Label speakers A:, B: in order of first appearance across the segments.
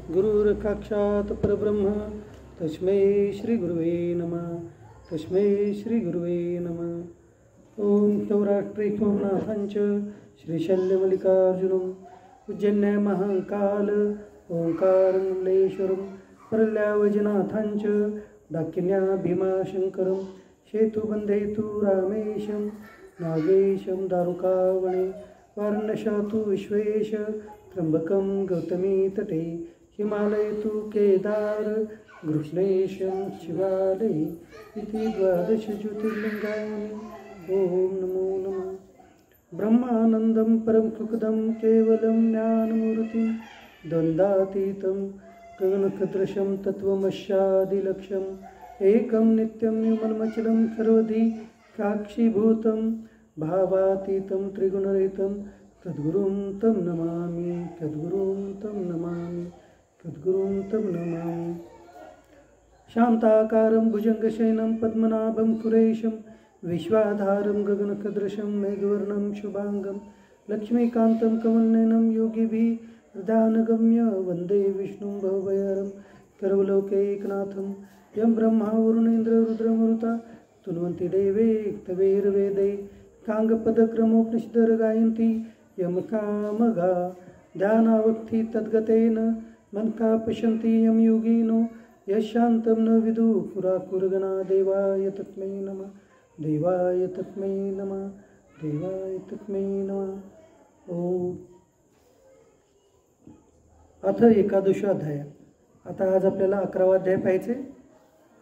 A: गुरुर्साक्षात् परब्रह्म तस्मै श्री गुरुवे नमः. तस्मै श्री गुरुवे नमः. ओम सौराष्ट्रीकोनाथांच श्रीशल्यमल्लिकार्जुनं उज्जन्य महाकाल ओंकारमल्लेश्वरं परल्यावजनाथांच दाक्षिण्या भीमाशंकरं सेतुबंधेतु रामेशं नागेशं दारुकावणे वारणशातु विश्वेश त्र्यंबकं गौतमी तटे हिमालयतु केदार गृष्णेशं शिवालये इति 12 ज्योतिर्लिंगानि. ओम नमो नमः. ब्रह्मानंदं परम सुखदं केवलं ज्ञानमूर्तिं द्वन्द्वातीतं गगनसदृशं तत्त्वमस्यादिलक्ष्यम् एकं नित्यं निर्मलमचलं सर्वधी साक्षीभूतं भावातीतं त्रिगुणरहितं सद्गुरुं तं नमामि. सद्गुरुं तं नमामि. सद्गुरुं तं नमामि. शान्ताकारं भुजङ्गशयनं पद्मनाभं सुरेशं विश्वाधारं गगनसदृशं मेघवर्णं शुभांगं लक्ष्मीकान्तं कमलनयनं योगिभिः हृदानगम्य वन्दे विष्णुं भवभयहरं सर्वलोकैकनाथं यं ब्रह्मा वरुणेन्द्र रुद्रमरुता स्तुन्वन्ति देवे तवेर्वेदे काङ्गपदक्रमोपनिषदं गायन्ति यमकामगा ध्यानावक्ति तद्गतेन मनका पश्यन्ति यं योगिनो यशान्तं न विदुः पुराकुर्गणा. देवाय तस्मै नमः. देवाय तस्मै नमः. देवाय तस्मै नमः. ओम. अथ एकादशोऽध्याय. आता आज आपल्याला 11वा अध्याय पाहायचे.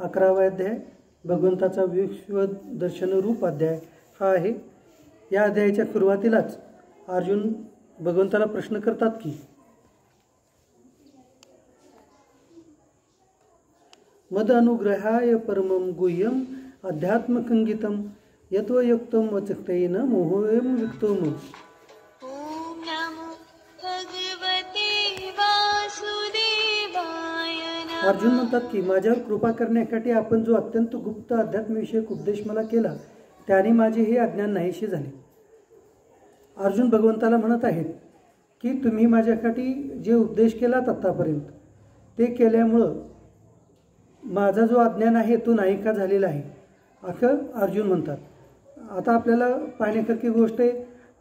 A: 11वा अध्याय भगवंताचा विश्वदर्शन रूप अध्याय हा आहे. या अध्यायाच्या सुरुवातीलाच अर्जुन भगवंताला प्रश्न करतात की मद अनुग्रहाय परमं गुह्यम अध्यात्मकंगितम यत्वयुक्तम वचक्तेन मोहोयम युक्तोम.
B: ओम नमो भगवते वासुदेवाय.
A: अर्जुन म्हणतात की माझ्यावर कृपा करण्यासाठी आपण जो अत्यंत गुप्त अध्यात्मविषयक उपदेश मला केला त्याने माझे हे अज्ञान नाहीसे झाले. अर्जुन भगवंताला म्हणत आहेत की तुम्ही माझ्यासाठी जे उपदेश केलात आत्तापर्यंत ते केल्यामुळं माझा जो अज्ञान आहे तो नाहीका झालेला आहे असं अर्जुन म्हणतात. आता आपल्याला पाहण्यासारखी गोष्ट आहे.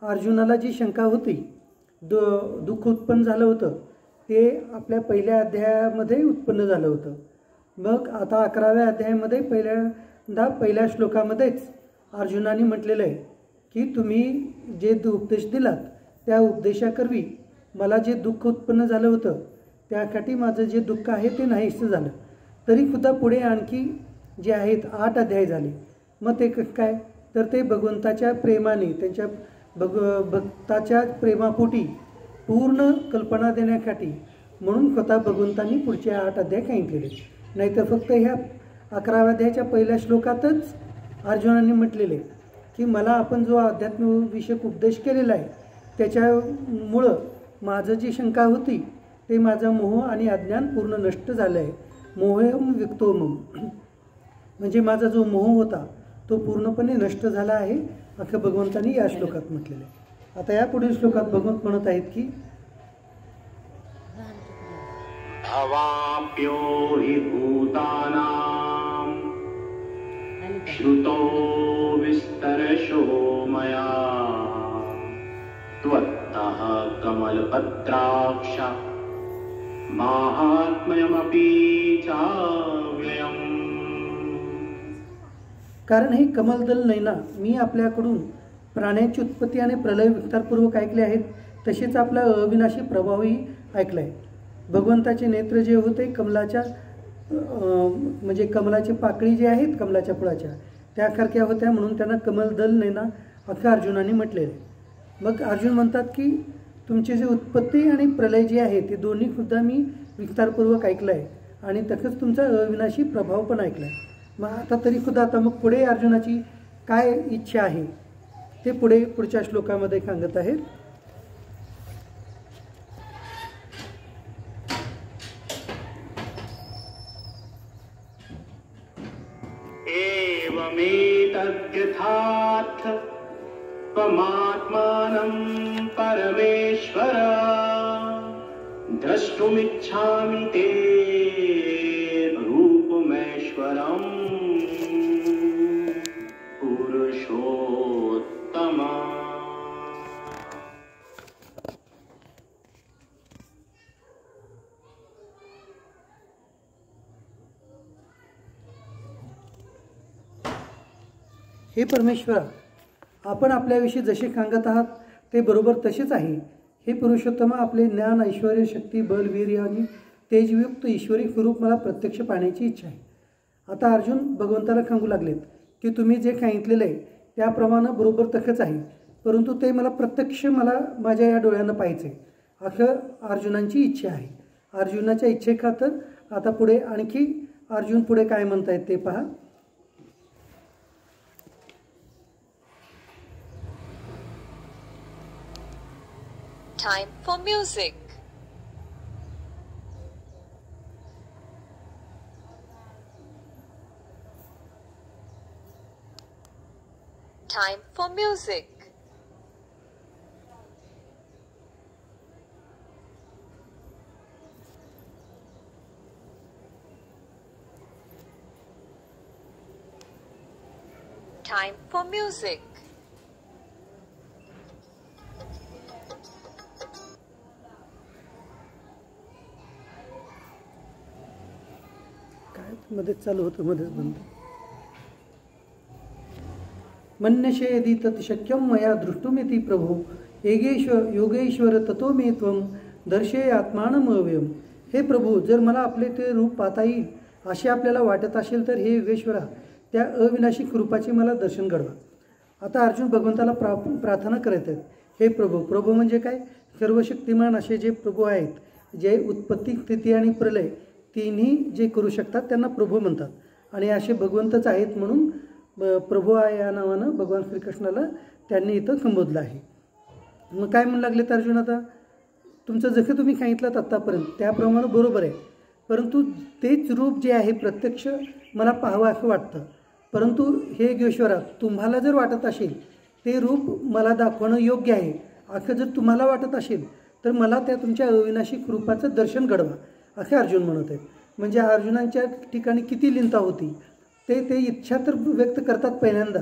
A: अर्जुनाला जी शंका होती दुःख उत्पन्न झालं होतं ते आपल्या पहिल्या अध्यायामध्ये उत्पन्न झालं होतं. मग आता 11व्या अध्यायामध्ये पहिल्या श्लोकामध्येच अर्जुनाने म्हटलेलं आहे की तुम्ही जे उपदेश दिलात त्या उपदेशाकरवी मला जे दुःख उत्पन्न झालं होतं त्यासाठी माझं जे दुःख आहे ते नाहीसं झालं. तरी सुद्धा पुढे आणखी जे आहेत 8 अध्याय झाले. मग ते काय तर ते भगवंताच्या प्रेमाने त्यांच्या भक्ताच्या प्रेमापोटी पूर्ण कल्पना देण्यासाठी म्हणून स्वतः भगवंतांनी पुढचे 8 अध्याय सांगितलेले. नाहीतर फक्त ह्या 11व्या अध्यायाच्या पहिल्या श्लोकातच अर्जुनाने म्हटलेले की मला आपण जो अध्यात्मविषयक उपदेश केलेला आहे त्याच्यामुळं माझं जी शंका होती ते माझा मोह आणि अज्ञान पूर्ण नष्ट झालं आहे. मोहम विक्तोमम म्हणजे माझा जो मोह होता तो पूर्णपणे नष्ट झाला आहे असं भगवंतांनी या श्लोकात म्हटलेलं आहे. आता या पुढील श्लोकात भगवंत म्हणत आहेत की
C: भवाप्यो हि भूतानां श्रुतो विस्तरशो मया त्वत्तः कमलपत्राक्ष माहात्म्यमपि चाव्ययम्.
A: कारण हे कमलदल नैना मी आपल्याकडून प्राण्यांची उत्पत्ती आणि प्रलय विस्तारपूर्वक ऐकले आहेत तसेच आपला अविनाशी प्रभावही ऐकला आहे. भगवंताचे नेत्र जे होते कमलाच्या म्हणजे कमलाची पाकळी जी आहेत कमलाच्या फुलाच्या त्यासारख्या होत्या म्हणून त्यांना कमलदल नैना असं अर्जुनाने म्हटलेलं आहे. मग अर्जुन म्हणतात की तुमची जी उत्पत्ती आणि प्रलय जे आहे ते दोन्ही सुद्धा मी विस्तारपूर्वक ऐकलं आहे आणि तसंच तुमचा अविनाशी प्रभाव पण ऐकला आहे. मग आता तरी सुद्धा आता मग पुढे अर्जुनाची काय इच्छा आहे ते पुढच्या श्लोकामध्ये सांगत आहेत.
C: एवमेतद्यथार्थ त्वमात्मानं परमेश्वर द्रष्टुमिच्छामि ते रूपमेश्वरम् पुरुषोत्तमा।
A: हे परमेश्वरा, आपण आपल्याविषयी जसे सांगत आहात ते बरोबर तसेच आहे। हे पुरुषोत्तमा, आपले ज्ञान, ऐश्वर्य, शक्ती, बल, वीर्य आणि तेजयुक्त ईश्वरी स्वरूप मला प्रत्यक्ष पाहण्याची इच्छा आहे। आता अर्जुन भगवंताला सांगू लागलेत की तुम्ही जे सांगितलेलं आहे त्याप्रमाणे बरोबर तसंच आहे, परंतु ते मला प्रत्यक्ष माझ्या या डोळ्यानं पाहायचं आहे, असं अर्जुनांची इच्छा आहे। अर्जुनाच्या इच्छेखातर आता पुढे आणखी अर्जुन पुढे काय म्हणतायत ते पहा।
B: Time for music. Time for music. Time for music.
A: मध्येच चालू होतं, मध्येच बंद। मन्यसे यदि तत् शक्यं मया दृष्टुमिति प्रभो योगेश्वर ततो मे त्वं दर्शय आत्मानमव्ययम्। हे प्रभू, जर मला आपले ते रूप पाहता येईल असे आपल्याला वाटत असेल तर हे योगेश्वरा, त्या अविनाशी रूपाचे मला दर्शन घडवा। आता अर्जुन भगवंताला प्रार्थना करत आहेत, हे प्रभू म्हणजे काय? सर्वशक्तिमान असे जे प्रभू आहेत, जे उत्पत्ती, स्थिती आणि प्रलय तिन्ही जे करू शकतात त्यांना प्रभू म्हणतात, आणि असे भगवंतच आहेत म्हणून प्रभू या नावानं भगवान श्रीकृष्णाला त्यांनी इथं संबोधलं आहे। मग काय म्हणू लागले तर अर्जुन, आता तुमचं जसं तुम्ही सांगितलं आत्तापर्यंत त्याप्रमाणे बरोबर आहे, परंतु तेच रूप जे आहे प्रत्यक्ष मला पाहावं असं वाटतं। परंतु हे योगेश्वरा, तुम्हाला जर वाटत असेल ते रूप मला दाखवणं योग्य आहे असं जर तुम्हाला वाटत असेल तर मला त्या तुमच्या अविनाशी रूपाचं दर्शन घडवा, असे अर्जुन म्हणत आहेत। म्हणजे अर्जुनांच्या ठिकाणी किती लिनता होती, ते इच्छा तर व्यक्त करतात पहिल्यांदा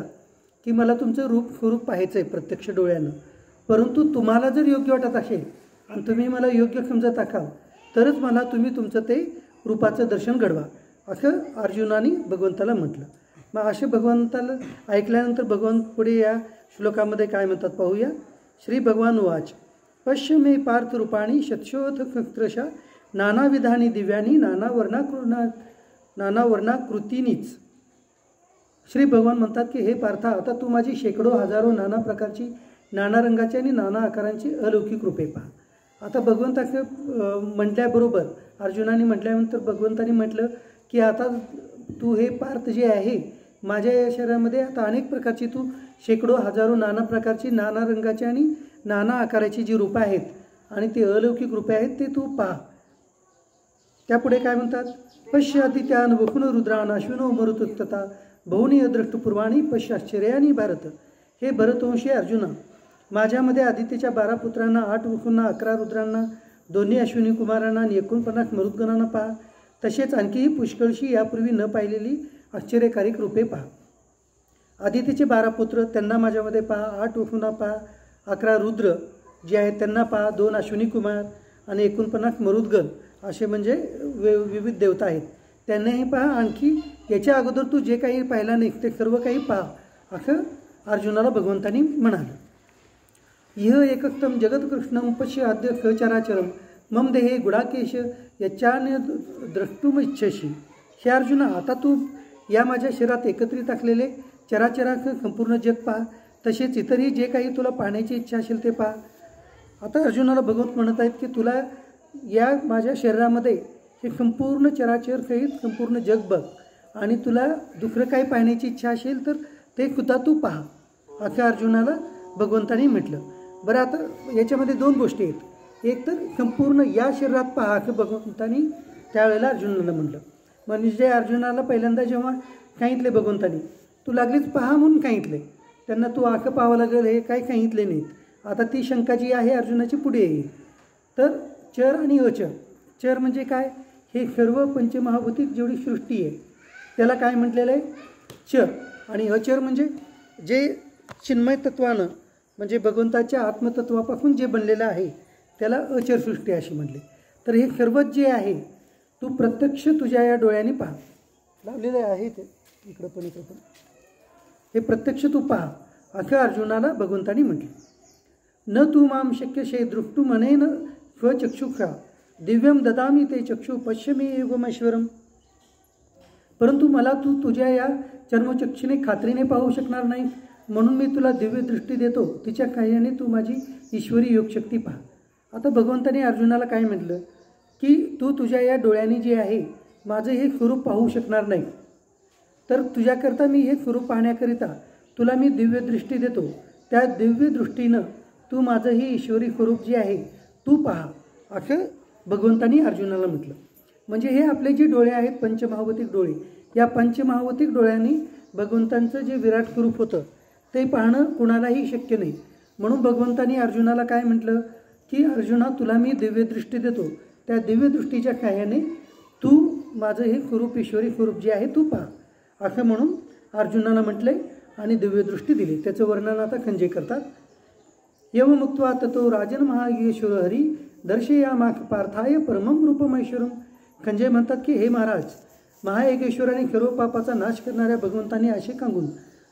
A: की मला तुमचं स्वरूप पाहायचं आहे प्रत्यक्ष डोळ्यानं, परंतु तुम्हाला जर योग्य वाटत असेल आणि तुम्ही मला योग्य समजत असाल तरच मला तुम्ही तुमचं ते रूपाचं दर्शन घडवा, असं अर्जुनाने भगवंताला म्हटलं। मग असे भगवंताला ऐकल्यानंतर भगवान पुढे या श्लोकामध्ये काय म्हणतात पाहूया। श्री भगवान उवाच, पश्य मे पार्थ रूपाणी शतशोथ सहस्रशा नानाविधानी दिव्यानी नाना वर्णाकृतीनीच। श्री भगवान म्हणतात की हे पार्था, आता तू माझी शेकडो हजारो नाना प्रकारची, नाना रंगाची आणि नाना आकारांची अलौकिक रूपे पहा। आता भगवंताचं म्हटल्याबरोबर अर्जुनाने म्हटल्यानंतर भगवंताने म्हटलं की आता तू हे पार्थ जे आहे माझ्या या शरीरामध्ये आता अनेक प्रकारची, तू शेकडो हजारो नाना प्रकारची, नाना रंगाची आणि नाना आकाराची जी रूपं आहेत आणि ते अलौकिक रूपे आहेत ते तू पहा। त्यापुढे काय म्हणतात, पश्य आदित्यान वकुन रुद्रान अश्विनो मरुतस्तथा बहुनी अदृष्टपूर्वाणी पश्य आश्चर्यानी भारत। हे भरतवंशी अर्जुना, माझ्यामध्ये आदित्यच्या 12 पुत्रांना, 8 वकुंना, 11 रुद्रांना, 2 अश्विनी कुमारांना आणि 49 मरुद्गणांना पहा। तसेच आणखीही पुष्कळशी यापूर्वी न पाहिलेली आश्चर्यकारक रूपे पहा। आदित्यचे 12 पुत्र त्यांना माझ्यामध्ये पहा, 8 वकुंना पहा, 11 रुद्र जे आहेत त्यांना पहा, 2 अश्विनी कुमार आणि 49 मरुद्गण असे म्हणजे विविध देवता आहेत त्यांनाही पहा। आणखी याच्या अगोदर तू जे काही पाहिला नाही ते सर्व काही पहा, असं अर्जुनाला भगवंतांनी म्हणालं। इह एकक्तम जगत्कृष्णम पश्य आद्य सहचराचरम मम देहे गुडाकेश यच्चान्य द्रष्टुम इच्छशी। हे अर्जुना, आता तू या माझ्या शरीरात एकत्रित असलेले चराचराचं संपूर्ण जग पहा, तसेच इतरही जे काही तुला पाहण्याची इच्छा असेल ते पहा। आता अर्जुनाला भगवंत म्हणत आहेत की तुला या माझ्या शरीरामध्ये हे संपूर्ण चराचर सहित संपूर्ण जग बघ, आणि तुला दुसरं काही पाहण्याची इच्छा असेल तर ते सुद्धा तू पहा, असं अर्जुनाला भगवंतांनी म्हटलं। बरं, आता याच्यामध्ये 2 गोष्टी आहेत। एक तर संपूर्ण या शरीरात पहा असं भगवंतांनी त्यावेळेला अर्जुनाला म्हटलं। म्हणजे अर्जुनाला पहिल्यांदा जेव्हा सांगितले भगवंतांनी, तू लागलीच पहा म्हणून सांगितले, त्यांना तू असं पाहावं लागेल हे काही सांगितले नाहीत। आता ती शंका जी आहे अर्जुनाची पुढे येईल। तर चर आणि अचर. चर म्हणजे काय, हे सर्व पंचमहाभूतिक जेवढी सृष्टी आहे त्याला काय म्हटलेलं आहे, चर. आणि अचर म्हणजे जे चिन्मय तत्वानं म्हणजे भगवंताच्या आत्मतत्वापासून जे बनलेलं आहे त्याला अचर सृष्टी अशी म्हणले. तर हे सर्वच जे आहे तू प्रत्यक्ष तुझ्या या डोळ्यांनी पहा. लावलेलं आहे ते इकडं पण इकडं पण. हे प्रत्यक्ष तू पहा असं अर्जुनाला भगवंतानी म्हटले. न तू माम शक्यशे दृष्टू मनेन स्वचक्षुषा दिव्यम ददामी ते चक्षु पश्यमे युगमेश्वरम. परंतु मला तू तुझ्या या चर्मचक्षुने खात्रीने पाहू शकणार नाही, म्हणून मी तुला दिव्य दृष्टी देतो, तिच्या कार्याने तू माझी ईश्वरी योगशक्ती पहा. आता भगवंताने अर्जुनाला काय म्हटलं की तू तुझ्या या डोळ्यांनी जे आहे माझं हे स्वरूप पाहू शकणार नाही, तर तुझ्याकरता मी हे स्वरूप पाहण्याकरिता तुला मी दिव्य दृष्टी देतो. त्या दिव्य दृष्टीनं तू माझं हे ईश्वरी स्वरूप जे आहे तू पहा असं भगवंतानी अर्जुनाला म्हटलं. म्हणजे हे आपले जे डोळे आहेत पंचमहाभूतिक डोळे, या पंचमहाभूतिक डोळ्यांनी भगवंतांचं जे विराट स्वरूप होतं ते पाहणं कुणालाही शक्य नाही. म्हणून भगवंतानी अर्जुनाला काय म्हटलं की अर्जुना तुला मी दिव्यदृष्टी देतो, त्या दिव्यदृष्टीच्या सहाय्याने तू माझं हे स्वरूप ईश्वरी स्वरूप जे आहे तू पहा असं म्हणून अर्जुनाला म्हटलंय आणि दिव्यदृष्टी दिली. त्याचं वर्णन आता खंजे करतात. यवमुक्त्वा ततो राजन महागेश्वर हरी दर्शयामाख पार्थाय परमं रूपमेश्वरम. खंजे म्हणतात की हे महाराज, महाएकेश्वराने सर्व पापाचा नाश करणाऱ्या भगवंताने असे सांगून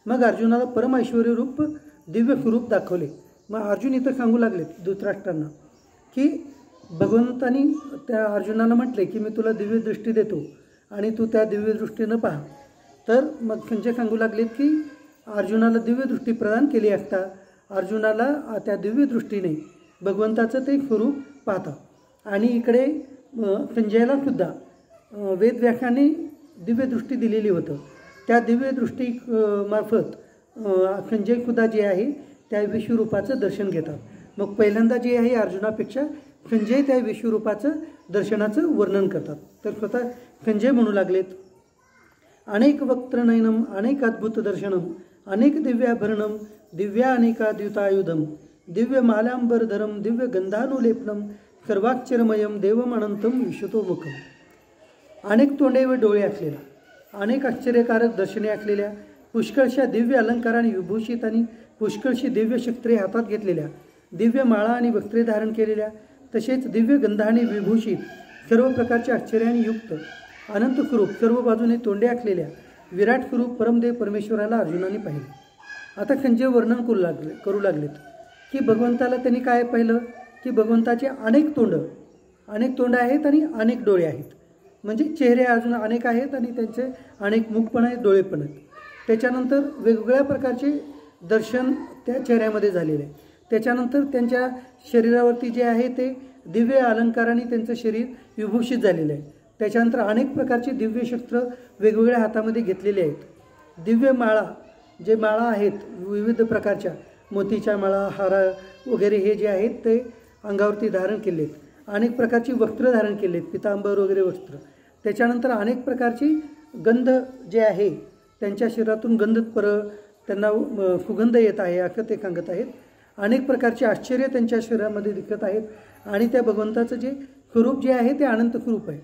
A: मग अर्जुनाला परमैश्वर्य रूप दिव्य स्वरूप दाखवले. मग अर्जुन इथं सांगू लागले धृतराष्ट्रांना की भगवंतानी त्या अर्जुनाला म्हटले की मी तुला दिव्यदृष्टी देतो आणि तू त्या दिव्यदृष्टीनं पहा. तर मग खंजे सांगू लागलेत की अर्जुनाला दिव्यदृष्टी प्रदान केली असता अर्जुनाला त्या दिव्यदृष्टीने भगवंताचं ते स्वरूप पाहता. आणि इकडे संजयाला सुद्धा वेदव्याख्याने दिव्यदृष्टी दिलेली होतं. त्या दिव्यदृष्टी मार्फत संजयसुद्धा जे आहे त्या विश्वरूपाचं दर्शन घेतात. मग पहिल्यांदा जे आहे अर्जुनापेक्षा संजय त्या विश्वरूपाचं दर्शनाचं वर्णन करतात. तर स्वतः संजय म्हणू लागलेत, अनेक वक्त्रनयनम अनेक अद्भुत दर्शनम अनेक दिव्याभरणम दिव्या अनेका द्युतायुधम दिव्य मालांबरधरम दिव्य गंधानुलेपनम सर्वाक्षरमयम देवम अनंतम विश्वतोमुखम. अनेक तोंडे व डोळे असलेला, अनेक आश्चर्यकारक दर्शने असलेल्या, पुष्कळशा दिव्य अलंकाराने विभूषित आणि पुष्कळशी दिव्य शस्त्रे हातात घेतलेल्या, दिव्य माळा आणि वस्त्रे धारण केलेल्या, तसेच दिव्य गंधाने विभूषित सर्व प्रकारच्या आश्चर्याने युक्त अनंत स्वरूप सर्व बाजूने तोंडे असलेल्या विराट स्वरूप परमदेव परमेश्वराला अर्जुनाने पाहिले. आता खंजे वर्णन करू लागलेत की भगवंताला त्यांनी काय पाहिलं की भगवंताचे अनेक तोंड आहेत आणि अनेक डोळे आहेत. म्हणजे चेहरे अजून अनेक आहेत आणि त्यांचे अनेक मुख पण आहेत, डोळे पण आहेत. त्याच्यानंतर वेगवेगळ्या प्रकारचे दर्शन त्या चेहऱ्यामध्ये झालेले आहे. त्याच्यानंतर त्यांच्या शरीरावरती जे आहे ते दिव्य अलंकाराने त्यांचं शरीर विभूषित झालेलं आहे. त्याच्यानंतर अनेक प्रकारचे दिव्य शस्त्र वेगवेगळ्या हातामध्ये घेतलेले आहेत. दिव्य माळा आहेत विविध प्रकारच्या मोतीच्या माळा, हारा वगैरे हे जे आहेत ते अंगावरती धारण केलेत. अनेक प्रकारची वस्त्र धारण केलेत, पितांबर वगैरे वस्त्र. त्याच्यानंतर अनेक प्रकारची गंध जे आहे त्यांच्या शरीरातून त्यांना सुगंध येत आहे असं ते सांगत आहेत. अनेक प्रकारचे आश्चर्य त्यांच्या शरीरामध्ये दिसत आहेत. आणि त्या भगवंताचं जे स्वरूप जे आहे ते अनंत स्वरूप आहे.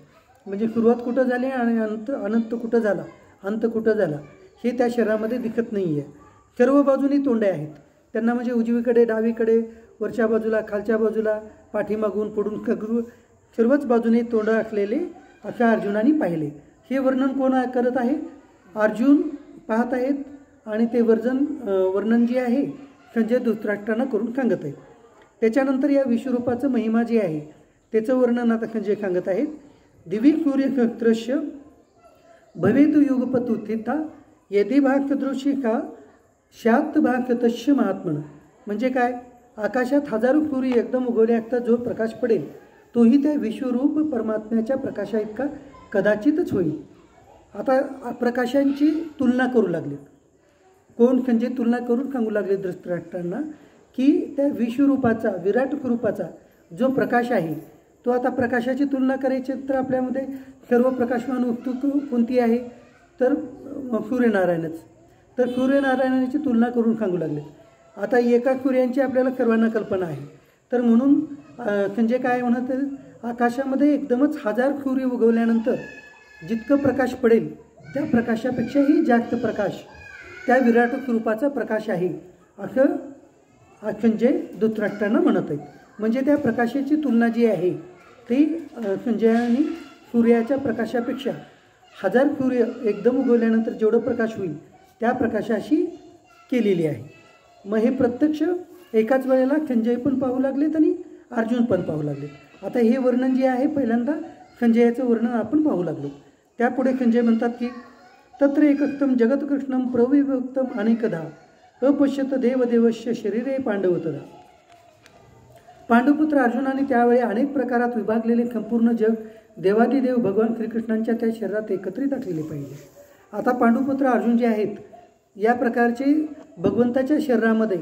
A: म्हणजे सुरुवात कुठं झाली आणि अनंत कुठं झाला, अंत कुठं झाला हे त्या शरीरामध्ये दिसत नाही आहे. सर्व बाजूनी तोंडे आहेत त्यांना, म्हणजे उजवीकडे, डावीकडे, वरच्या बाजूला, खालच्या बाजूला, पाठीमागून, पुढून, सर्वच बाजूने तोंड असलेले अशा अर्जुनाने पाहिले. हे वर्णन कोण करत आहे, अर्जुन पाहत आहेत आणि ते वर्णन जे आहे संजय धृतराष्ट्रांना करून सांगत आहेत. त्याच्यानंतर या विश्वरूपाचं महिमा जे आहे त्याचं वर्णन आता संजय सांगत आहेत. दिवी सूर्य सहस्रस्य भवेतु युगपतु थिता यदि भागदृश्य का शात भागतस्य महात्मन. म्हणजे काय, आकाशात हजारो सूर्य एकदम उगवले असता जो प्रकाश पडेल तोही त्या विश्वरूप परमात्म्याच्या प्रकाशा इतका कदाचितच होईल. आता प्रकाशांची तुलना करू लागले. कोण म्हणजे तुलना करून सांगू लागले धृतराष्ट्रांना की त्या विश्वरूपाचा, विराट स्वरूपाचा जो प्रकाश आहे तो, आता प्रकाशाची तुलना करायची तर आपल्यामध्ये सर्व प्रकाशमान वस्तू कोणती आहे तर सूर्यनारायणच. तर सूर्यनारायणाची तुलना करून सांगू लागले. आता एका सूर्यांची आपल्याला सर्वांना कल्पना आहे. तर म्हणून संजय काय म्हणत, आकाशामध्ये एकदमच 1000 सूर्य उगवल्यानंतर जितकं प्रकाश पडेल त्या प्रकाशापेक्षाही जास्त प्रकाश त्या विराट स्वरूपाचा प्रकाश आहे असं संजय धृतराष्ट्रांना म्हणत आहेत. म्हणजे त्या प्रकाशाची तुलना जी आहे ती संजयाने सूर्याच्या प्रकाशापेक्षा 1000 सूर्य एकदम उगवल्यानंतर जेवढं प्रकाश होईल त्या प्रकाशाशी केलेली आहे. मग हे प्रत्यक्ष एकाच वेळेला संजय पण पाहू लागलेत आणि अर्जुन पण पाहू लागलेत. आता हे वर्णन जे आहे पहिल्यांदा संजयाचं वर्णन आपण पाहू लागलो. त्यापुढे संजय म्हणतात की तत्र एकस्तम जगत्कृष्णम प्रविभक्तम अनेकदा अपश्यत देवदेवस्य शरीरे पांडवतदा. पांडुपुत्र अर्जुनाने त्यावेळी अनेक प्रकारात विभागलेले संपूर्ण जग देवादिदेव भगवान श्रीकृष्णांच्या त्या शरीरात एकत्रित असलेले पाहिजे. आता पांडुपुत्र अर्जुन जे आहेत या प्रकारचे भगवंताच्या शरीरामध्ये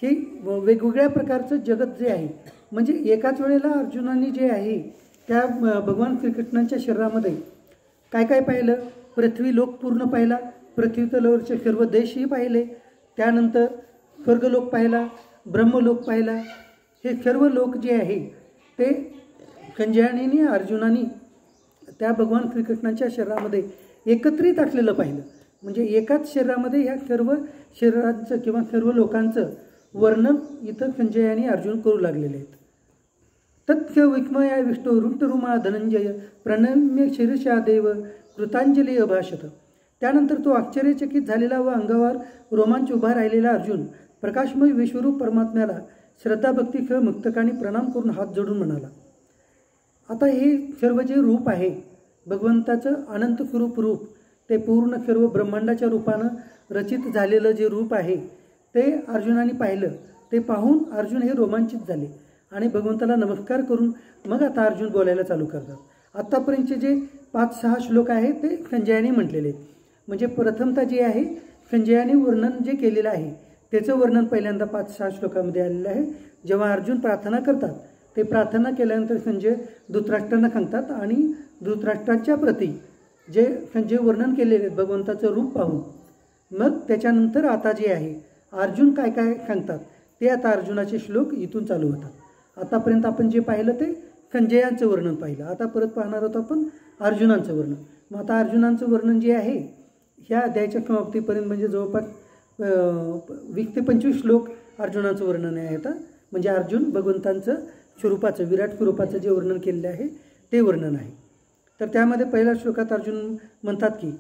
A: हे वेगवेगळ्या प्रकारचं जगत जे आहे म्हणजे एकाच वेळेला अर्जुनाने जे आहे त्या भगवान श्रीकृष्णांच्या शरीरामध्ये काय काय पाहिलं. पृथ्वी लोक पूर्ण पाहिला, पृथ्वी तलावरचे सर्व देशही पाहिले, त्यानंतर स्वर्गलोक पाहिला, ब्रह्मलोक पाहिला. हे सर्व लोक जे आहे ते संजयाने अर्जुनाने त्या भगवान श्रीकृष्णांच्या शरीरामध्ये एकत्रित असलेलं पाहिलं. म्हणजे एकाच शरीरामध्ये या सर्व शरीरांचं किंवा सर्व लोकांचं वर्णन इथं संजयाने अर्जुन करू लागलेले आहेत. तथ्य विस्मया विष्णू रुष्टरुमा धनंजय प्रणम्य शिरशा देव कृतांजली अभाषत. त्यानंतर तो आश्चर्यचकित झालेला व अंगावर रोमांच उभा राहिलेला अर्जुन प्रकाशमय विश्वरूप परमात्म्याला श्रद्धाभक्ती खेळ मुक्तकानी प्रणाम करून हात जोडून म्हणाला. आता हे सर्व जे रूप आहे भगवंताचं अनंत स्वरूप रूप ते पूर्ण सर्व ब्रह्मांडाच्या रूपानं रचित झालेलं जे रूप आहे ते अर्जुनाने पाहिलं. ते पाहून अर्जुन हे रोमांचित झाले आणि भगवंताला नमस्कार करून मग आता अर्जुन बोलायला चालू करतात. आत्तापर्यंतचे जे 5-6 श्लोक आहेत ते संजयाने म्हटलेले आहेत. म्हणजे प्रथमतः जे आहे संजयाने वर्णन जे केलेलं आहे त्याचं वर्णन पहिल्यांदा 5-6 श्लोकामध्ये आलेलं आहे. जेव्हा अर्जुन प्रार्थना करतात ते प्रार्थना केल्यानंतर संजय धृतराष्ट्रांना सांगतात आणि धृतराष्ट्राच्या प्रती जे संजय वर्णन केलेले भगवंताचं रूप पाहून मग त्याच्यानंतर आता जे आहे अर्जुन काय काय सांगतात ते आता अर्जुनाचे श्लोक इथून चालू होतात. आतापर्यंत आपण जे पाहिलं ते संजयाचं वर्णन पाहिलं. आता परत पाहणार आहोत आपण अर्जुनांचं वर्णन. मग आता अर्जुनांचं वर्णन जे आहे ह्या अध्यायाच्या समाप्तीपर्यंत म्हणजे जवळपास 20 ते 25 श्लोक अर्जुनाचं वर्णन आहे. आता म्हणजे अर्जुन भगवंतांचं स्वरूपाचं विराट स्वरूपाचं जे वर्णन केलेलं आहे ते वर्णन आहे. तर त्यामध्ये पहिल्या श्लोकात अर्जुन म्हणतात की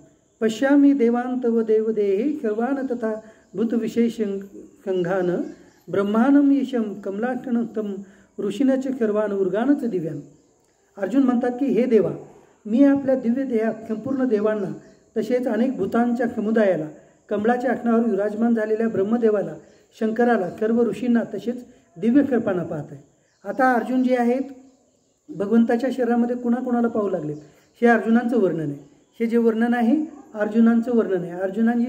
A: पश्यामी देवांत व देवदेहे सर्वान तथा भूतविशेष संघान ब्रह्मानम यशम कमलाटनतम ऋषीनच सर्वान उर्गानच दिव्यान. अर्जुन म्हणतात की हे देवा मी आपल्या दिव्य देहात संपूर्ण देवांना तसेच अनेक भूतांच्या समुदायाला कमलाच्या आसनावर विराजमान झालेल्या ब्रह्मदेवाला शंकराला सर्व ऋषींना तसेच दिव्य सर्पांना पाहत आहे. आता अर्जुन जे आहेत भगवंताच्या शरीरामध्ये कुणाकुणाला पाहू लागलेत हे अर्जुनांचं वर्णन आहे. हे जे वर्णन आहे अर्जुनांचं वर्णन आहे. अर्जुनांनी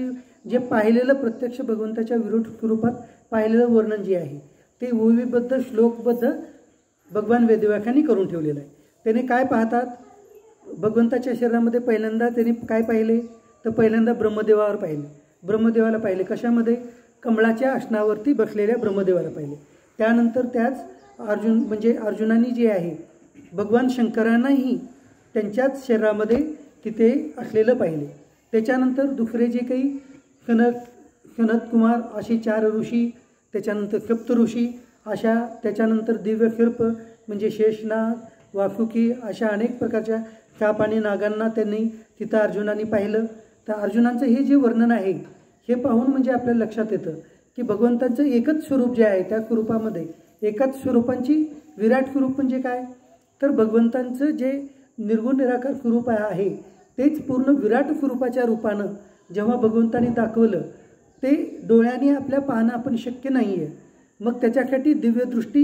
A: जे पाहिलेलं प्रत्यक्ष भगवंताच्या विरोध स्वरूपात पाहिलेलं वर्णन जे आहे ते ओवीबद्ध श्लोकबद्ध भगवान वेदव्याख्यांनी करून ठेवलेलं आहे. त्याने काय पाहतात भगवंताच्या शरीरामध्ये पहिल्यांदा त्यांनी काय पाहिले तर पहिल्यांदा ब्रह्मदेवावर पाहिले. ब्रह्मदेवाला पाहिले कशामध्ये कमळाच्या आसनावरती बसलेल्या ब्रह्मदेवाला पाहिले. त्यानंतर त्याच अर्जुनांनी जे आहे भगवान शंकरांनाही त्यांच्याच शरीरामध्ये तिथे असलेलं पाहिले. त्याच्यानंतर दुसरे जे काही सनत कुमार असे 4 ऋषी त्याच्यानंतर सप्त ऋषी अशा त्याच्यानंतर दिव्य सर्प म्हणजे शेषनाग वासुकी अशा अनेक प्रकारच्या साप आणि नागांना त्यांनी तिथं अर्जुनांनी पाहिलं. तर अर्जुनांचं हे जे वर्णन आहे हे पाहून म्हणजे आपल्याला लक्षात येतं की भगवंतांचं एकच स्वरूप जे आहे त्या स्वरूपामध्ये एकाच स्वरूपांची विराट स्वरूप म्हणजे काय तर भगवंतांचं जे निर्गुण निराकार स्वरूप आहे तेच पूर्ण विराट स्वरूपाच्या रूपानं जेव्हा भगवंतांनी दाखवलं ते डोळ्याने आपल्या पाहणं आपण शक्य नाही आहे. मग त्याच्यासाठी दिव्यदृष्टी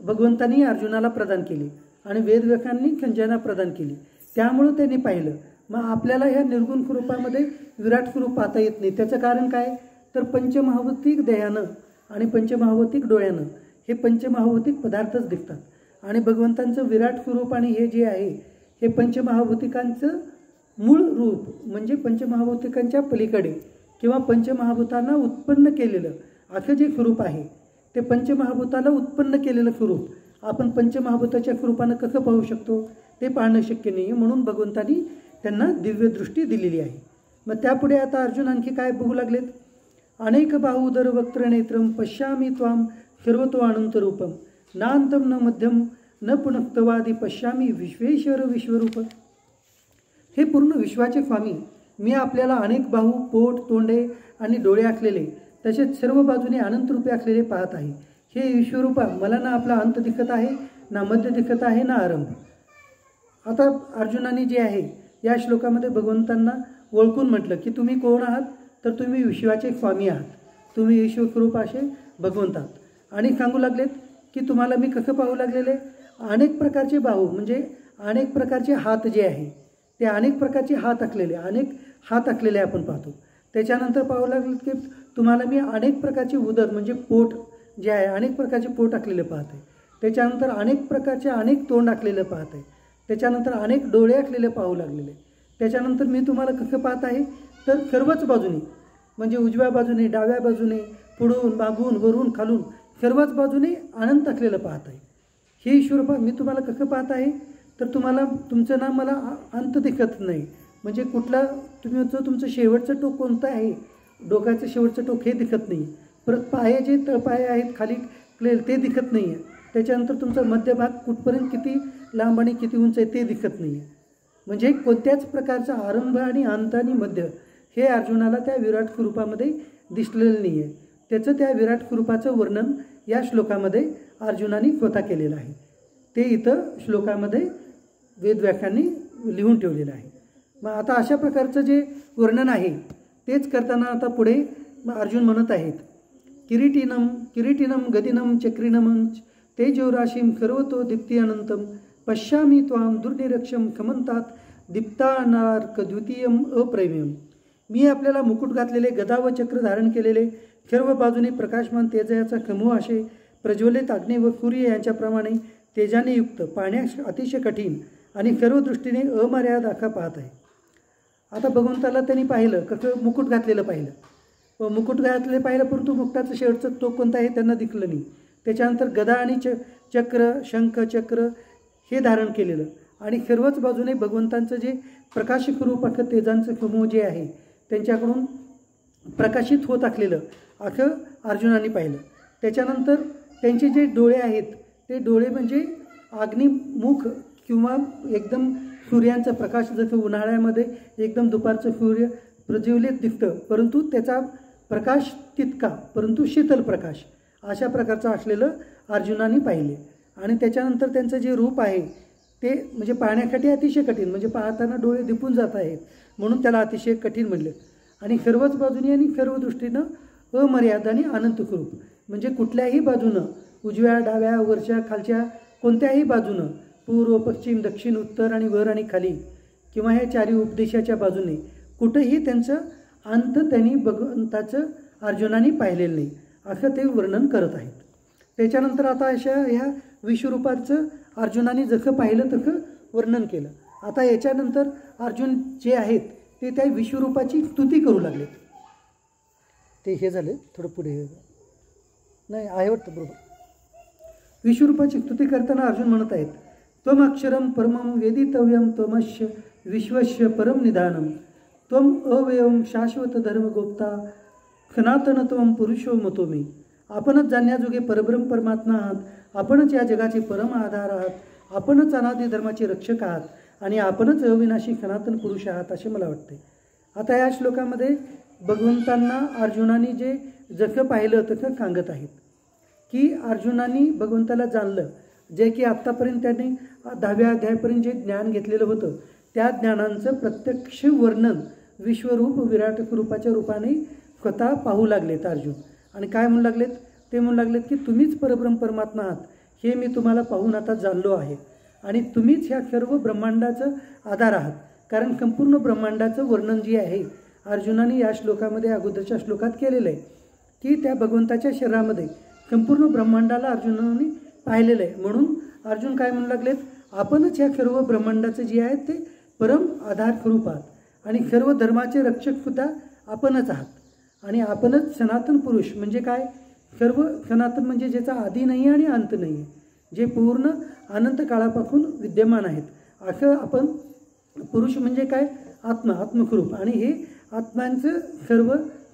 A: भगवंतांनी अर्जुनाला प्रदान केली आणि वेदव्याख्यांनी संजयाला प्रदान केली. त्यामुळं त्यांनी पाहिलं. मग आपल्याला ह्या निर्गुण स्वरूपामध्ये विराट स्वरूप पाहता येत नाही. त्याचं कारण काय तर पंचमहाभौतिक देहानं आणि पंचमहाभौतिक डोळ्यानं हे पंचमहाभौतिक पदार्थच दिसतात आणि भगवंतांचं विराट स्वरूप आणि हे जे आहे हे पंचमहाभौतिकांचं मूळ रूप म्हणजे पंचमहाभौतिकांच्या पलीकडे किंवा पंचमहाभूतांना उत्पन्न केलेलं असं जे स्वरूप आहे ते पंचमहाभूताला उत्पन्न केलेलं स्वरूप आपण पंचमहाभूताच्या रूपानं कसं पाहू शकतो ते पाहणं शक्य नाही, म्हणून भगवंतांनी त्यांना दिव्य दृष्टी दिलेली आहे. मग त्यापुढे आता अर्जुन आणखी काय बघू लागलेत. अनेक बाहुदर वक्त्र नेत्रम पश्यामी त्वाम सर्वतो अनंत रूपम नांतम न मध्यम न पुनक्तवादी पश्यामी विश्वेश्वर विश्वरूप. हे पूर्ण विश्वाचे स्वामी, मी आपल्याला अनेक बाहू, पोट, तोंडे आणि डोळे असलेले तसेच सर्व बाजूने अनंत रूपे असलेले पाहत आहे. हे विश्वरूपा, मला ना आपला अंत दिसत आहे, ना मध्य दिसत आहे, ना आरंभ. आता अर्जुनाने जे आहे या श्लोकामध्ये भगवंतांना ओळखून म्हटलं की तुम्ही कोण आहात, तर तुम्ही विश्वाचे स्वामी आहात, तुम्ही विश्वस्वरूप असे भगवंत आहात. आणि सांगू लागलेत की तुम्हाला मी कसं पाहू लागलेले, अनेक प्रकारचे बाहू म्हणजे अनेक प्रकारचे हात जे आहे ते अनेक प्रकारचे हात आखलेले आपण पाहतो. त्याच्यानंतर पाहू लागले की तुम्हाला मी अनेक प्रकारचे उदर म्हणजे पोट जे आहे अनेक प्रकारचे पोट आखलेले पाहते. त्याच्यानंतर अनेक प्रकारचे अनेक तोंड आखलेलं पाहते. त्याच्यानंतर अनेक डोळे आखलेले पाहू लागलेले. त्याच्यानंतर मी तुम्हाला कसं पाहत आहे, तर सर्वच बाजूने म्हणजे उजव्या बाजूने, डाव्या बाजूने, पुढून, मागून, वरून, खालून सर्वच बाजूने अनंत आखलेलं पाहत आहे. हे ईश्वरूपा, मी तुम्हाला कसं पाहत आहे, तर तुम्हाला तुमचं नाम मला अंत दिसत नाही, म्हणजे कुठला तुमचं शेवटचं टोक कोणतं आहे, डोक्याचं शेवटचं टोक हे दिसत नाही. परत पाये जे तळपाये आहेत खाली ते दिसत नाही आहे. त्याच्यानंतर तुमचा मध्यभाग कुठपर्यंत किती लांब आणि किती उंच आहे ते दिसत नाही आहे. म्हणजे कोणत्याच प्रकारचा आरंभ आणि अंत आणि मध्य हे अर्जुनाला त्या विराट स्वरूपामध्ये दिसलेलं नाही आहे. त्याचं त्या विराट स्वरूपाचं वर्णन या श्लोकामध्ये अर्जुनाने स्वतः केलेलं आहे. ते इथं श्लोकामध्ये वेदव्याख्यांनी लिहून ठेवलेलं आहे. मग आता अशा प्रकारचं जे वर्णन आहे तेच करताना आता पुढे अर्जुन म्हणत आहेत, किरीटिनम गदिनम चक्रिनम तेजोराशीम सर्वतो दीप्ती अनंतम पश्यामी त्वाम दुर्निरक्षम खमंतात दीप्तानार्क द्वितीयम अप्रमेयम. मी आपल्याला मुकुट घातलेले, गदा व चक्र धारण केलेले, सर्व बाजूने प्रकाशमान तेजाचा खमू असे प्रज्वलित अग्नी व सूर्य यांच्याप्रमाणे तेजाने युक्त, पाहण्यास अतिशय कठीण आणि सर्व दृष्टीने अमर्याद आखा पाहत आहे. आता भगवंताला त्यांनी पाहिलं, कसं मुकुट घातलेलं पाहिलं, व मुकुट घातलेलं पाहिलं, परंतु मुकुटाचं शेवटचं टोक कोणतं आहे त्यांना दिसलं नाही. त्याच्यानंतर गदा आणि चक्र, शंख, चक्र हे धारण केलेलं आणि सर्वच बाजूने भगवंतांचं जे प्रकाशित रूप अख्खं तेजांचं समूह जे आहे त्यांच्याकडून प्रकाशित होत असलेलं अख्खं अर्जुनाने पाहिलं. त्याच्यानंतर त्यांचे जे डोळे आहेत ते डोळे म्हणजे अग्निमुख किंवा एकदम सूर्यांचा प्रकाश, जसं उन्हाळ्यामध्ये एकदम दुपारचं सूर्य प्रज्वलित दिसतं परंतु त्याचा प्रकाश तितका परंतु शीतल प्रकाश अशा प्रकारचं असलेलं अर्जुनाने पाहिले. आणि त्याच्यानंतर त्यांचं जे रूप आहे ते म्हणजे पाहण्यासाठी अतिशय कठीण, म्हणजे पाहताना डोळे दिपून जात आहेत म्हणून त्याला अतिशय कठीण म्हणलं. आणि सर्वच बाजूने आणि सर्व दृष्टीनं अमर्याद आणि अनंत स्वरूप, म्हणजे कुठल्याही बाजूनं उजव्या, डाव्या, वरच्या, खालच्या कोणत्याही बाजूनं, पूर्व, पश्चिम, दक्षिण, उत्तर आणि वर आणि खाली किंवा ह्या चारी उपदेशाच्या बाजूने कुठंही त्यांचं अंत त्यांनी भगवंताचं अर्जुनाने पाहिलेलं नाही असं ते वर्णन करत आहेत. त्याच्यानंतर आता अशा ह्या विश्वरूपाचं अर्जुनाने जसं पाहिलं तसं वर्णन केलं. आता याच्यानंतर अर्जुन जे आहेत ते त्या विश्वरूपाची स्तुती करू लागले. ते हे झाले थोडं पुढे नाही आहे वाटतं बरोबर. विश्वरूपाची स्तुती करताना अर्जुन म्हणत आहेत, त्वम अक्षरम परमम वेदितव्यम त्वमस्य विश्वस्य परम निधानम त्वम अवयवम शाश्वत धर्मगोप्ता सनातनत्वम पुरुषो मतोमी. आपणच जाणण्याजोगे परब्रह्म परमात्मा आहात, आपणच या जगाचे परम आधार आहात, आपणच अनादी धर्माचे रक्षक आहात आणि आपणच अविनाशी सनातन पुरुष आहात असे मला वाटते. आता या श्लोकामध्ये भगवंतांना अर्जुनाने जे जसं पाहिलं तसं सांगत आहेत की अर्जुनाने भगवंताला जाणलं, जे की आत्तापर्यंत त्यांनी 10व्या अध्यायापर्यंत जे ज्ञान घेतलेलं होतं त्या ज्ञानांचं प्रत्यक्ष वर्णन विश्वरूप विराट स्वरूपाच्या रूपाने स्वतः पाहू लागलेत अर्जुन. आणि काय म्हणू लागलेत, ते म्हणू लागलेत की तुम्हीच परब्रह्म परमात्मा आहात हे मी तुम्हाला पाहून आता जाणलो आहे आणि तुम्हीच ह्या सर्व ब्रह्मांडाचं आधार आहात. कारण संपूर्ण ब्रह्मांडाचं वर्णन जे आहे अर्जुनाने या श्लोकामध्ये अगोदरच्या श्लोकात केलेलं आहे की त्या भगवंताच्या शरीरामध्ये संपूर्ण ब्रह्मांडाला अर्जुनाने पाहिलेलं आहे. म्हणून अर्जुन काय म्हणू लागलेत, आपणच ह्या सर्व ब्रह्मांडाचं जे आहे ते परम आधार स्वरूप आहात आणि सर्व धर्माचे रक्षकसुद्धा आपणच आहात आणि आपणच सनातन पुरुष. म्हणजे काय, सर्व सनातन म्हणजे ज्याचा आधी नाही आणि अंत नाही आहे, जे पूर्ण अनंत काळापासून विद्यमान आहेत. असं आपण पुरुष म्हणजे काय, आत्मा, आत्मस्वरूप, आणि हे आत्म्यांचं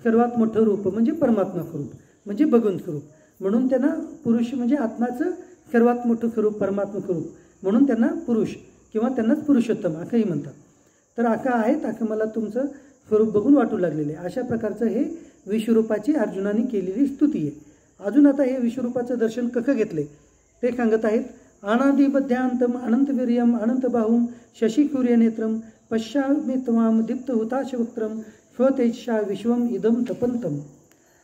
A: सर्वात मोठं रूप म्हणजे परमात्मा स्वरूप म्हणजे भगवंत स्वरूप, म्हणून त्यांना पुरुष म्हणजे आत्माचं सर्वात मोठं स्वरूप परमात्मा स्वरूप, म्हणून त्यांना पुरुष किंवा त्यांनाच पुरुषोत्तम असंही म्हणतात. तर असं आहेत, असं मला तुमचं स्वरूप बघून वाटू लागलेले आहे. अशा प्रकारचं हे विश्वरूपाची अर्जुनाने केलेली स्तुती आहे. अजून आता हे विश्वरूपाचं दर्शन कसं घेतले ते सांगत आहेत. अनादि मध्यांतम अनंतवीर्यम अनंतबाहुम शशिसूर्यनेत्रम पश्यामि त्वाम दीप्तहुताशवक्त्रम स्वतेजसा विश्वम इदम तपंतम.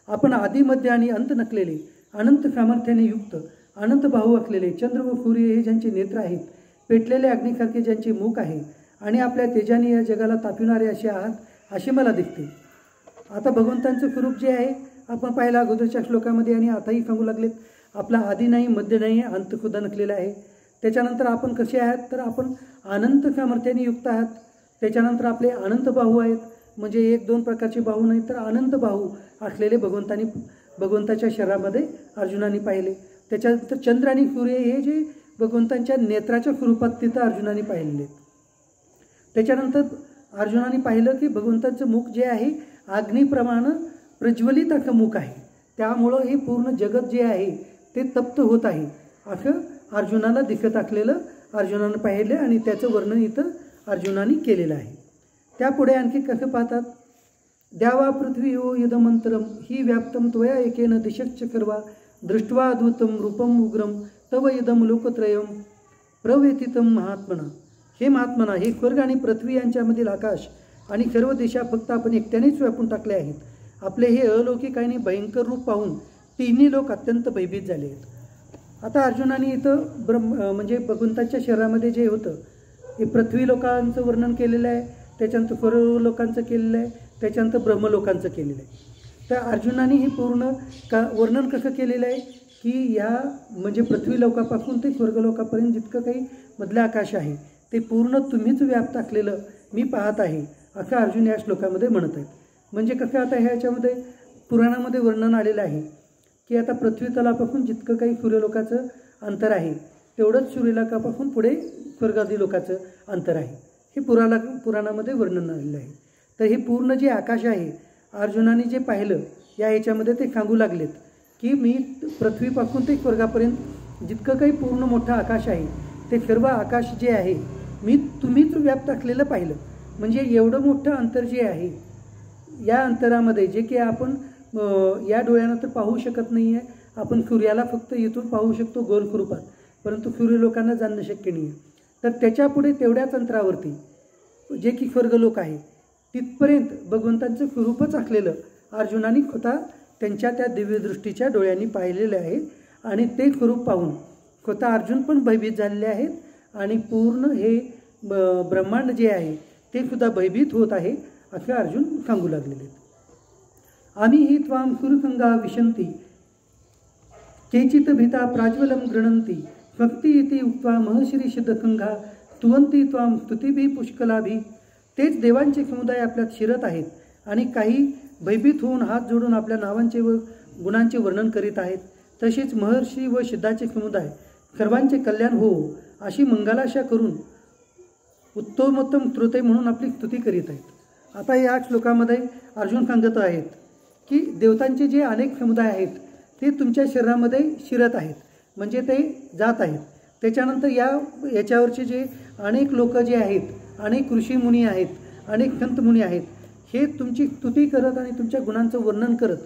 A: आपण आदि मध्य आणि अंत नसलेले, अनंत सामर्थ्याने युक्त, अनंत बाहू असलेले, चंद्र व सूर्य हे ज्यांचे नेत्र आहेत, पेटलेले अग्नीसारखे ज्यांचे मुख आहे, आणि आपल्या तेजाने या जगाला तापविणारे असे आहात, असे मला दिसते. आता भगवंतांचं स्वरूप जे आहे आपण पाहिला अगोदरच्या श्लोकामध्ये आणि आताही सांगू लागलेत. आपला आदी नाही, मध्य नाही, अंत सुद्धा नसलेला आहे. त्याच्यानंतर आपण कसे आहात, तर आपण अनंत सामर्थ्याने युक्त आहात. त्याच्यानंतर आपले अनंत बाहू आहेत, म्हणजे एक दोन प्रकारचे बाहू नाही तर अनंत बाहू असलेले भगवंताच्या शरीरामध्ये अर्जुनाने पाहिले. त्याच्यानंतर चंद्र आणि सूर्य हे जे भगवंतांच्या नेत्राच्या स्वरूपात तिथं अर्जुनाने पाहिलेले. त्याच्यानंतर अर्जुनाने पाहिलं की भगवंताचं मुख जे आहे अग्नीप्रमाणे प्रज्वलित असं मुख आहे, त्यामुळं हे पूर्ण जगत जे आहे ते तप्त होत आहे असं अर्जुनाला दिसत असलेलं अर्जुनानं पाहिलं, आणि त्याचं वर्णन इथं अर्जुनाने केलेलं आहे. त्यापुढे आणखी कसं पाहतात. द्यावा पृथ्वी ओ यदमंतरम ही व्याप्तम त्वया एकेन दिशक्ष सर्वा दृष्ट्वा अद्भुतम रूपम उग्रम तव इदम लोकत्रयम प्रवेतितम महात्मना. हे महात्मना, हे स्वर्ग आणि पृथ्वी यांच्यामधील आकाश आणि सर्व दिशा फक्त आपण एकट्यानेच व्यापून टाकले आहेत. आपले हे अलौकिक आणि भयंकर रूप पाहून तिन्ही लोक अत्यंत भयभीत झाले आहेत. आता अर्जुनाने इथं म्हणजे भगवंताच्या शरीरामध्ये जे होतं हे पृथ्वी लोकांचं वर्णन केलेलं आहे, त्याच्यानंतर स्वर्ग लोकांचं केलेलं आहे, त्याच्यानंतर ब्रह्मलोकांचं केलेलं आहे. तर अर्जुनाने हे पूर्ण वर्णन कसं केलेलं आहे की या म्हणजे पृथ्वी लोकापासून ते स्वर्गलोकापर्यंत जितकं काही मधलं आकाश आहे ते पूर्ण तुम्हीच व्याप्त असलेलं मी पाहत आहे असं अर्जुन या श्लोकामध्ये म्हणत आहेत. म्हणजे कसं आता ह्याच्यामध्ये पुराणामध्ये वर्णन आलेलं आहे की आता पृथ्वी तलापासून जितकं काही सूर्यलोकाचं अंतर आहे तेवढंच सूर्यलोकापासून पुढे स्वर्गादी लोकाचं अंतर आहे, हे पुराणामध्ये वर्णन आलेलं आहे. तर हे पूर्ण जे आकाश आहे अर्जुनाने जे पाहिलं या ह्याच्यामध्ये ते सांगू लागलेत की मी पृथ्वीपासून ते स्वर्गापर्यंत जितकं काही पूर्ण मोठं आकाश आहे ते सर्व आकाश जे आहे मी तुम्हीच व्याप्त असलेलं पाहिलं. म्हणजे एवढं मोठं अंतर जे आहे या अंतरामध्ये जे की आपण या डोळ्यानं तर पाहू शकत नाही आहे. आपण सूर्याला फक्त इथून पाहू शकतो गोल स्वरूपात, परंतु सूर्यलोकांना जाणणं शक्य नाही आहे. तर त्याच्यापुढे तेवढ्याच अंतरावरती जे की स्वर्गलोक आहे तिथपर्यंत भगवंतांचं स्वरूपच असलेलं अर्जुनाने स्वतः त्यांच्या त्या दिव्यदृष्टीच्या डोळ्यांनी पाहिलेले आहे, आणि ते स्वरूप पाहून स्वतः अर्जुन पण भयभीत झालेले आहेत, आणि पूर्ण हे ब्रह्मांड जे आहे ते सुद्धा भयभीत होत आहे असं अर्जुन सांगू लागलेले आहेत. आम्ही ही त्वाम सुरसंगा विशंती केचित भीता प्राज्वलम गृणंती स्वक्ती इति उक्त्वा महर्षी सिद्धसंघा स्तुवंती त्वाम स्तुतिभी पुष्कलाभी. तेच देवांचे समुदाय आपल्यात शिरत आहेत आणि काही भयभीत होऊन हात जोडून आपल्या नावांचे व गुणांचे वर्णन करीत आहेत. तसेच महर्षी व सिद्धाचे समुदाय सर्वांचे कल्याण हो अशी मंगलाशा करून उत्तमोत्तम श्रोते म्हणून आपली स्तुती करीत आहेत. आता या श्लोकामध्ये अर्जुन सांगत आहेत की देवतांचे जे अनेक समुदाय आहेत ते तुमच्या शरीरामध्ये शिरत आहेत, म्हणजे ते जात आहेत. त्याच्यानंतर याच्यावरचे जे अनेक लोक जे आहेत, अनेक ऋषीमुनी आहेत, अनेक संत मुनी आहेत, हे तुमची स्तुती करत आणि तुमच्या गुणांचं वर्णन करत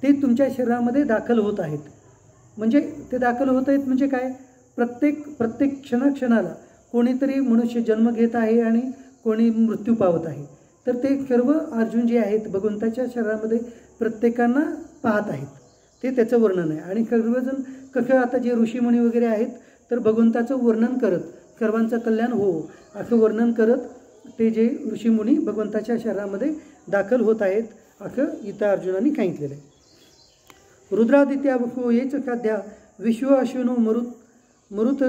A: ते तुमच्या शरीरामध्ये दाखल होत आहेत. म्हणजे ते दाखल होत आहेत म्हणजे काय, प्रत्येक क्षणाला कोणीतरी मनुष्य जन्म घेत आहे आणि कोणी मृत्यू पावत आहे. तर ते सर्व अर्जुन जे आहेत भगवंताच्या शरीरामध्ये प्रत्येकांना पाहत आहेत, ते त्याचं वर्णन आहे. आणि सर्वजण कसं आता जे ऋषीमुनी वगैरे आहेत तर भगवंताचं वर्णन करत सर्वांचं कल्याण हो असं वर्णन करत ते जे ऋषीमुनी भगवंताच्या शरीरामध्ये दाखल होत आहेत असं इथं अर्जुनाने सांगितलेलं आहे. रुद्रादित्या वखो येच खाद्या विश्व अश्विनो मरुत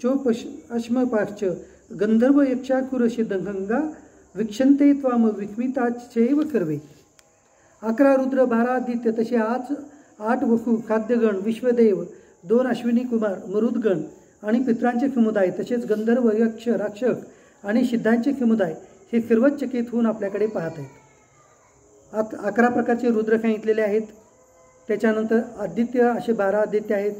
A: चोप अश्मपाश्च गंधर्व यक्षाकुरशी गंगा विक्षंते त्वाम विस्मिताचैव सर्वे. 11 रुद्र 12 आदित्य तसे 8 वसु खाद्यगण विश्वदेव 2 अश्विनी कुमार मरुदगण आणि पितरांचे समुदाय तसेच गंधर्व, यक्ष, राक्षस आणि सिद्धांचे समुदाय हे सर्वच चकित होऊन आपल्याकडे पाहत आहेत. 11 प्रकारचे रुद्र सांगितलेले आहेत. त्याच्यानंतर आदित्य असे 12 आदित्य आहेत.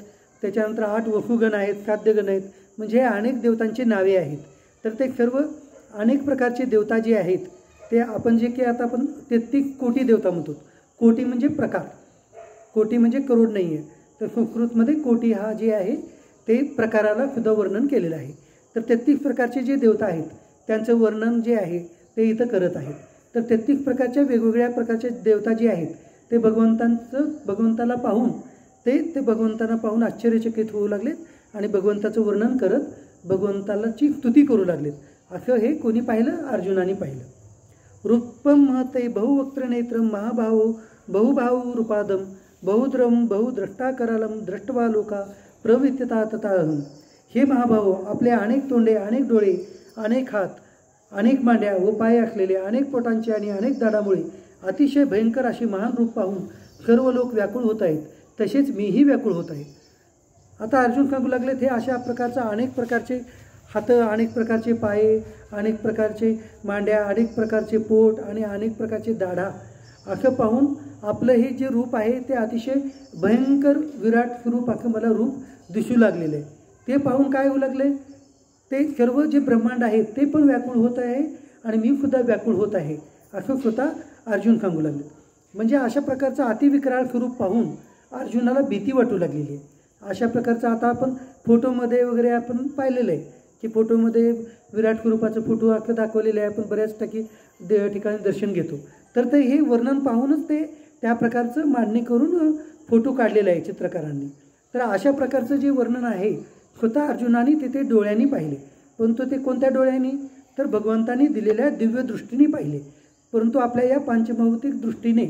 A: त्याच्यानंतर 8 वसुगण आहेत, खाद्यगण आहेत. म्हणजे अनेक देवतांची नावे आहेत. तर ते सर्व अनेक प्रकारचे देवता जे आहेत ते आपण जे की आता आपण 33 कोटी देवता म्हणतो. कोटी म्हणजे प्रकार, कोटी म्हणजे करोड नाही आहे. तर संस्कृतमध्ये कोटी हा जे आहे ते प्रकाराला सुद्धा वर्णन केलेलं आहे. तर 33 प्रकारचे जे देवता आहेत त्यांचं वर्णन जे आहे ते इथं करत आहेत. तर 33 प्रकारच्या वेगवेगळ्या प्रकारचे देवता जे आहेत ते भगवंताला पाहून ते भगवंतांना पाहून आश्चर्यचकित होऊ लागलेत आणि भगवंताचं वर्णन करत भगवंताची स्तुती करू लागलेत. असं हे कोणी पाहिलं? अर्जुनाने पाहिलं. रूपम महते बहुवक्त्रनेत्रम महाभावो बहुभाऊ रूपादम बहुद्रम बहुद्रष्टाकरालम दृष्टवा लोका प्रवित्यता तथाहम. हे महाभाव, आपले अनेक तोंडे, अनेक डोळे, अनेक हात, अनेक मांड्या व पाय असलेले, अनेक पोटांचे आणि अनेक दाडामुळे अतिशय भयंकर असे महान रूप पाहून सर्व लोक व्याकुळ होत आहेत. तसेच मीही व्याकुळ होत आहे. आता अर्जुन सांगू लागले हे अशा प्रकारचा अनेक प्रकारचे हात, अनेक प्रकारचे पाये, अनेक प्रकारचे मांड्या, अनेक प्रकारचे पोट आणि अनेक प्रकारचे दाढा असं पाहून आपलं हे जे रूप आहे ते अतिशय भयंकर विराट स्वरूप असं मला रूप दिसू लागलेलं आहे. ते पाहून काय होऊ लागले? ते सर्व जे ब्रह्मांड आहे ते पण व्याकुळ होत आहे आणि मी सुद्धा व्याकुळ होत आहे असं स्वतः अर्जुन सांगू लागले. म्हणजे अशा प्रकारचं अतिविकराळ स्वरूप पाहून अर्जुनाला भीती वाटू लागलेली आहे. अशा प्रकारचं आता आपण फोटोमध्ये वगैरे आपण पाहिलेलं आहे की फोटोमध्ये विराट स्वरूपाचं फोटो असं दाखवलेलं आहे. आपण बऱ्याच ठिकाणी दर्शन घेतो. तर ते हे वर्णन पाहूनच ते त्या प्रकारचं मांडणी करून फोटो काढलेला आहे चित्रकारांनी. तर अशा प्रकारचं जे वर्णन आहे स्वतः अर्जुनाने तिथे डोळ्यांनी पाहिले. परंतु ते कोणत्या डोळ्यांनी? तर भगवंतांनी दिलेल्या दिव्य दृष्टीने पाहिले. परंतु आपल्या या पंचभौतिक दृष्टीने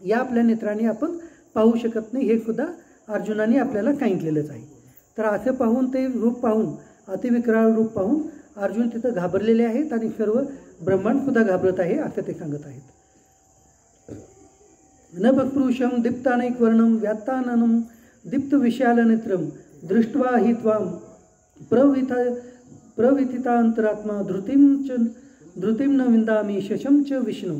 A: या आपल्या नेत्राने आपण पाहू शकत नाही. हे सुद्धा अर्जुनाने आपल्याला सांगितलेलंच आहे. तर असं पाहून ते रूप पाहून, अतिविकराळ रूप पाहून अर्जुन तिथं घाबरलेले आहेत आणि सर्व ब्रह्मांड सुद्धा घाबरत आहे असं ते सांगत आहेत. न बपुरुषम दीप्तानेक वर्णम व्यात्ताननम दीप्त विशाल नेत्रम दृष्ट्वा हि त्वाम प्रविथितांतरात्मा धृतिम न विंदामी शशम च विष्णू.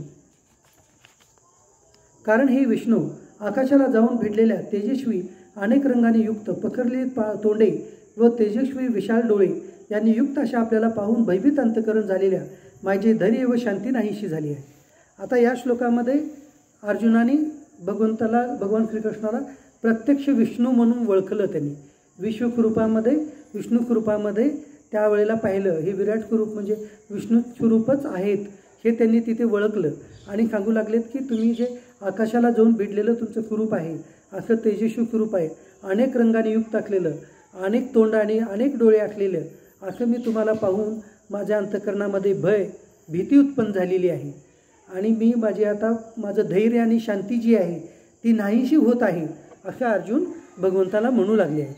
A: कारण हे विष्णू आकाशाला जाऊन भिडलेल्या तेजस्वी अनेक रंगाने युक्त पखरले तोंडे व तेजस्वी विशाल डोळे यांनी युक्त अशा आपल्याला पाहून भयभीत अंतकरण झालेल्या माझे धैर्य व शांती नाहीशी झाली आहे. आता या श्लोकामध्ये अर्जुनाने भगवान श्रीकृष्णाला प्रत्यक्ष विष्णू म्हणून ओळखलं. त्यांनी विष्णू स्वरूपामध्ये त्यावेळेला पाहिलं. हे विराट स्वरूप म्हणजे विष्णू स्वरूपच आहेत हे त्यांनी तिथे ओळखलं आणि सांगू लागलेत की तुम्ही जे आकाशाला जाऊन भिडलेलं तुमचं स्वरूप आहे असं तेजस्वी स्वरूप आहे, अनेक रंगाने युक्त असलेलं, अनेक तोंड आणि अनेक डोळे असलेलं असं मी तुम्हाला पाहून माझ्या अंतःकरणामध्ये भीती उत्पन्न झालेली आहे आणि मी माझं धैर्य आणि शांती जी आहे ती नाहीशी होत आहे असं अर्जुन भगवंताला म्हणू लागले आहे.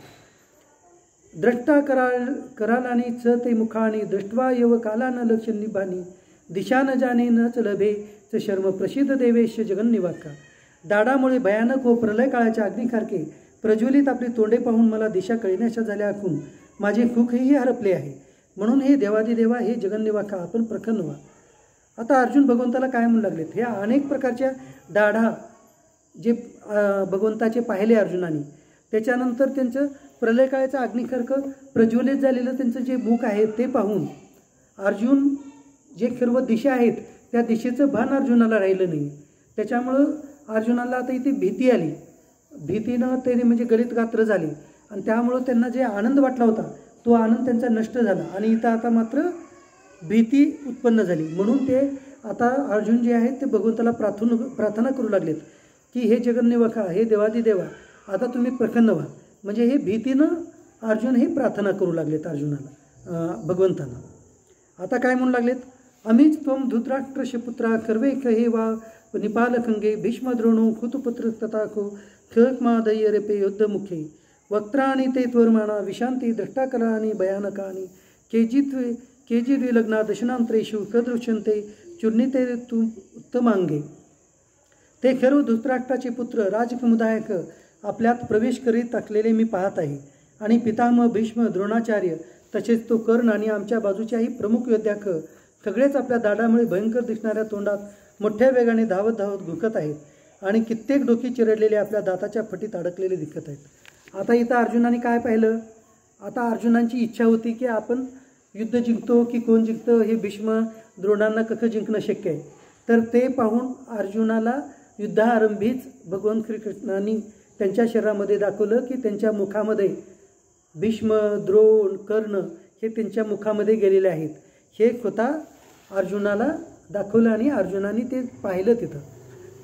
A: द्रष्टा करालानी च ते मुखानी दृष्ट्वा यव काला न लक्ष निभानी दिशा न जाणे न च लभे च शर्म प्रसिद्ध देवेश जगन्निवाका. दाडामुळे भयानक व प्रलय काळाच्या अग्निसारखे प्रज्वलित आपली तोंडे पाहून मला दिशा कळण्याच्या झाल्या असून माझे सुखही हरपले आहे. म्हणून हे देवादिदेवा, हे जगन्निवाका, आपण प्रसन्न व्हा. आता अर्जुन भगवंताला काय म्हणू लागलेत? हे अनेक प्रकारच्या दाढा जे भगवंताचे पाहिले अर्जुनाने, त्याच्यानंतर त्यांचं प्रलयकाळाचं अग्निसारखं प्रज्वलित झालेलं त्यांचं जे मुख आहे ते पाहून अर्जुन जे सर्व दिशा आहेत त्या दिशेचं भान अर्जुनाला राहिलं नाही. त्याच्यामुळं अर्जुनाला आता इथे भीती आली. भीतीनं ते म्हणजे गलित गात्र झाले आणि त्यामुळं त्यांना जे आनंद वाटला होता तो आनंद त्यांचा नष्ट झाला आणि इथं आता मात्र भीती उत्पन्न झाली. म्हणून ते आता अर्जुन जे आहेत ते भगवंताला प्रार्थना करू लागलेत की हे जगन्निवाका, हे देवादिदेवा, आता तुम्ही प्रसन्न व्हा. म्हणजे हे भीतीनं अर्जुन हे प्रार्थना करू लागलेत भगवंतांना. आता काय म्हणू लागलेत? अमीच त्वम धृतराष्ट्रशपुत्रा सर्वे हे वा निपालखंगे भीष्मद्रोणो कुतुपुत्र तथाको खमादय्यरेपे युद्धमुखे वक्त्राणी ते त्वरमाणा विशांती द्रष्टाकलानी भयानकानी केजिद्विलग्ना दशनांतरेषु सदृश्यन्ते चूर्णिते उत्तमांगे. ते सर्व धृतराष्ट्राचे पुत्र राजसमुदायक आपल्यात प्रवेश करीत असलेले मी पाहत आहे आणि पितामह भीष्म द्रोणाचार्य तसेच तो कर्ण आणि आमच्या बाजूच्याही प्रमुख योद्धाख सगळेच आपल्या दाढामुळे भयंकर दिसणाऱ्या तोंडात मोठ्या वेगाने धावत धावत घुकत आहेत आणि कित्येक डोकी चिरडलेले आपल्या दाताच्या फटीत अडकलेले दिसत आहेत. आता इथं अर्जुनाने काय पाहिलं? आता अर्जुनांची इच्छा होती की आपण युद्ध जिंकतो की कोण जिंकतं हे भीष्म द्रोणांना कसं जिंकणं शक्य आहे. तर ते पाहून अर्जुनाला युद्धाआरंभीच भगवान श्रीकृष्णांनी त्यांच्या शरीरामध्ये दाखवलं की त्यांच्या मुखामध्ये भीष्म द्रोण कर्ण हे त्यांच्या मुखामध्ये गेलेले आहेत. हे स्वतः अर्जुनाला दाखवलं आणि अर्जुनाने ते पाहिलं तिथं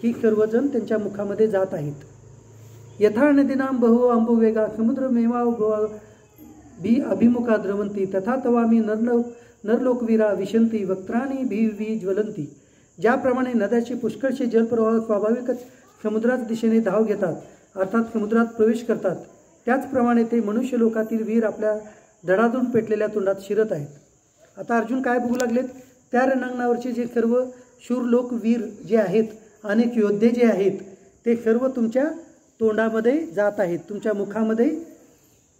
A: की सर्वजण त्यांच्या मुखामध्ये जात आहेत. यथा नदीनां बहु अंबुवेगा समुद्रमेवावभवा भी अभिमुखा द्रवंती तथा तवामी नरलोकवीरा विशंती वक्त्राणी भी ज्वलंती. ज्याप्रमाणे नद्याचे पुष्कळशे जलप्रवाह स्वाभाविकच समुद्राच्या दिशेने धाव घेतात अर्थात समुद्रात प्रवेश करतात, त्याचप्रमाणे ते मनुष्य लोकातील वीर आपल्या धडाधून पेटलेल्या तोंडात शिरत आहेत. आता अर्जुन काय बघू लागलेत? त्या रणांगणावरचे जे सर्व शूरलोक वीर जे आहेत, अनेक योद्धे जे आहेत, ते सर्व तुमच्या तोंडामध्ये जात आहेत, तुमच्या मुखामध्ये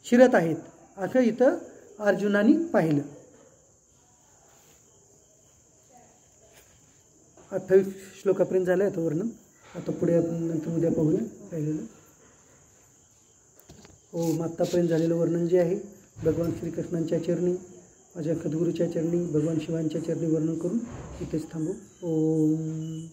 A: शिरत आहेत, असं इथं अर्जुनाने पाहिलं. 28 श्लोकापर्यंत झालं आहे वर्णन. आता पुढे आपण नंतर उद्या पाहूया राहिलेलं. आत्तापर्यंत झालेलं वर्णन जे आहे भगवान श्रीकृष्णांच्या चरणी, माझ्या सद्गुरूच्या चरणी, भगवान शिवांच्या चरणी वर्णन करून इथेच थांबू. ओम.